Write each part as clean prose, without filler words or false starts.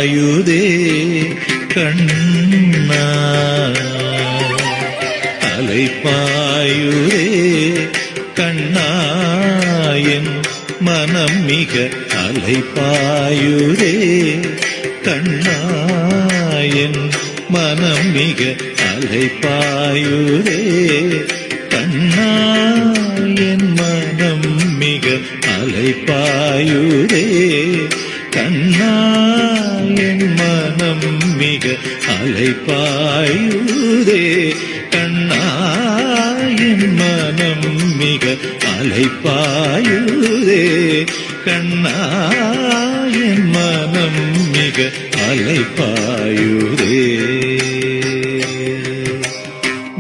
பாயுதே கண்ணா, அலை பாயுதே கண்ணா, என் மனம் மிக அலை பாயுதே கண்ணா, என் மனம் மிக அலை பாயுதே கண்ணா, என் மனம் மிக அலை பாயுதே கண்ணா, என் மனம் மிக அலை பாயுதே கண்ணா, என் மனம் மிக அலை பாயுதே கண்ணா, என் மனம் மிக அலை பாயுதே.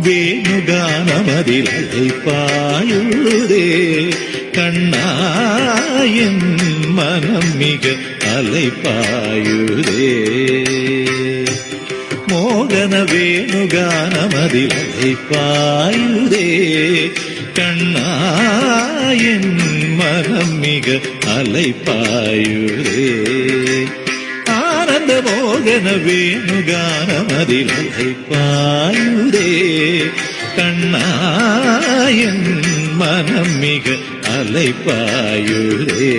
வேணுகானமதில் அலை பாயுதே கண்ணா, என் மனம் மிக அலை பாயுதே. மோகன வேணுகானமதில் அலை பாயுதே கண்ணா, என் மனம் மிக அலை பாயுதே. ஆனந்த மோகன வேணுகானமதில் அலை பாயுதே கண்ணா, என் மனம் மிக அலை பாயுதே.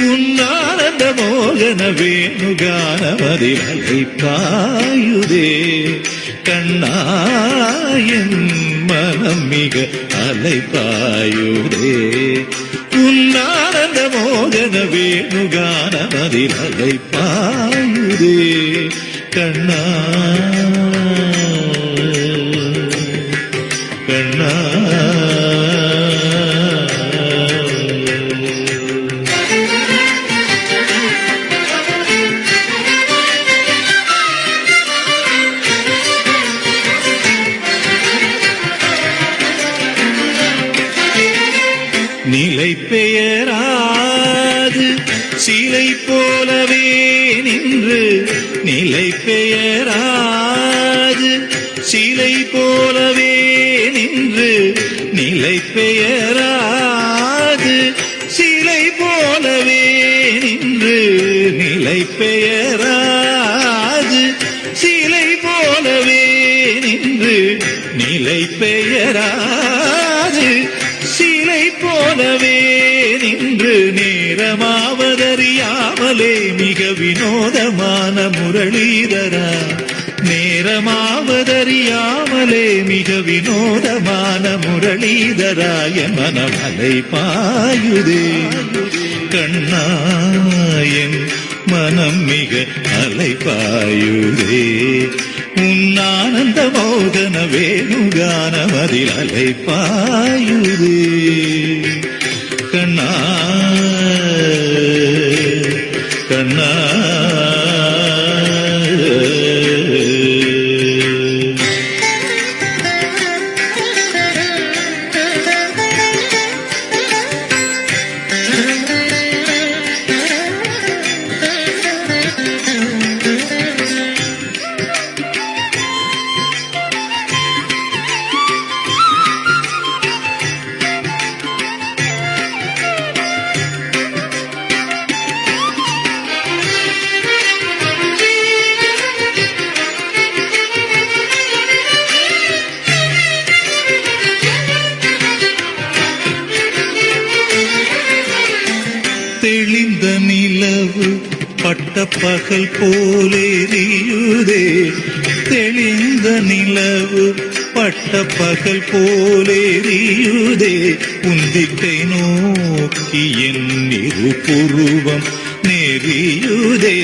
உன்னானந்த மோகன வேணுகானமதில் அலை பாயுதே கண்ணா, என் மனம் மிக அலை பாயுதே. உன்னானந்த மோகன வேணுகானமதில் அலை பாயுதே கண்ணா, கண்ணா. நிலை பெயராது சிலை போலவே நின்று, நிலை பெயராது சிலை போலவே நின்று, நிலை பெயராது சிலை போலவே நின்று, நிலை பெயராது சிலை போலவே நின்று, நிலை பெயராது சிலை போலவே நின்று, நேரமாவதறியாமலே மிக வினோதமான முரளிதரா, நேரமாவதறியாமலே மிக வினோதமான முரளிதரா, என் மனம் அலை பாயுதே கண்ணா, என் மனம் மிக அலை பாயுதே. உன்னானந்த மோகன வேணுகானமதில் அலை பாயுதே கண்ணா, கண்ணா. தெளிந்த நிலவு பட்ட பகல் போலேறியுதே, தெளிந்த நிலவு பட்ட பகல் போலேறியுதே, உந்திக்கை நோக்கி என் இரு புருவம் நெறியுதே.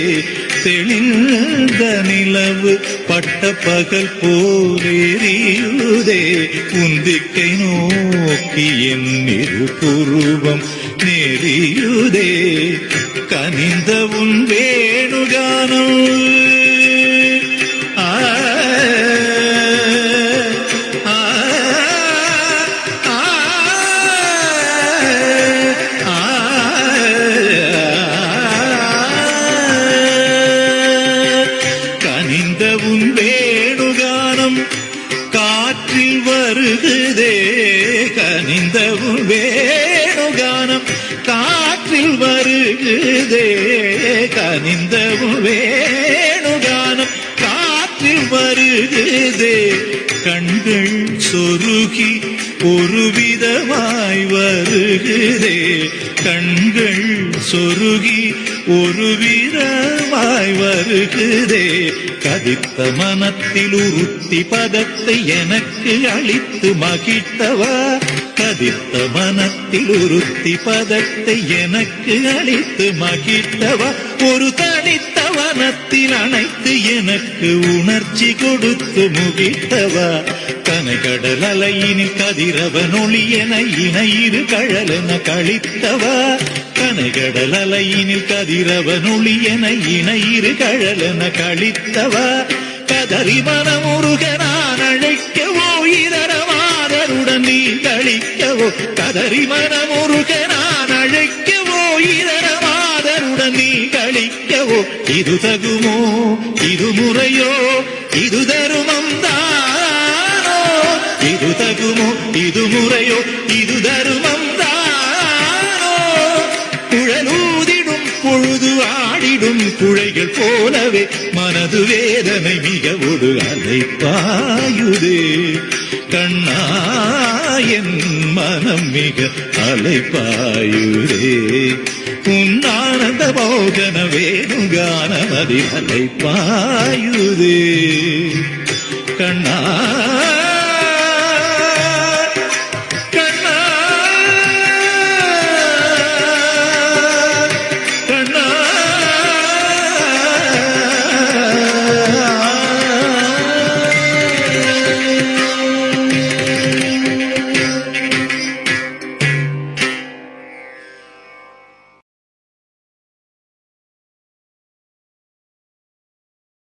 தெளிந்த நிலவு பட்ட பகல் போலேறியுதே, உந்திக்கை நோக்கி என் இரு புருவம் நெறியுதே. கனிந்த உன் வேணுகானம் கனிந்த உன் வேணுகானம் காற்றில் வருகுதே, கனிந்த உன் வேணுகானம் காற்றில் வருகுதே, கனிந்த உன் காற்றில் வருகுதே கண்கள் சொருகி ஒரு விதமாய் வருகுதே கண்கள் சொருகி ஒரு விதமாய் வருகுதே கதித்த மனத்தில் உறுத்தி பதத்தை எனக்கு அளித்து மகிழ்த்தவா கதித்த மனத்தில் உறுத்தி பதத்தை எனக்கு அளித்து மகிழ்த்தவா ஒரு தனித்த வனத்தில் அணைத்து எனக்கு உணர்ச்சி கொடுத்து முகிழ்த்தவா கனகடல் அலையினில் கதிரவன் ஒளி என இணையிரு கழலென கழித்தவா கனகடல் அலையினில் கதிரவன் ஒளி என இணையிரு கழலென கழித்தவா கதறி மனமுருக நான் அழைக்கவோ இதரமாதருடன் நீ கழிக்கவோ கதறி மனமுருக நான் அழைக்கவோ இதரமாதருடன் நீ கழிக்கவோ இது தகுமோ இது முறையோ இது தருமம் தானோ இது தகுமோ இது முறையோ இது தருமம் தானோ குழலூதிடும் பொழுது ஆடிடும் குழைகள் போலவே மனது வேதனை மிக ஒரு அலைப்பாயுதே கண்ணா என் மனம் மிக அலைப்பாயுதே உன்னானந்த மோகன வேணுகானமதி அலைப்பாயுதே கண்ணா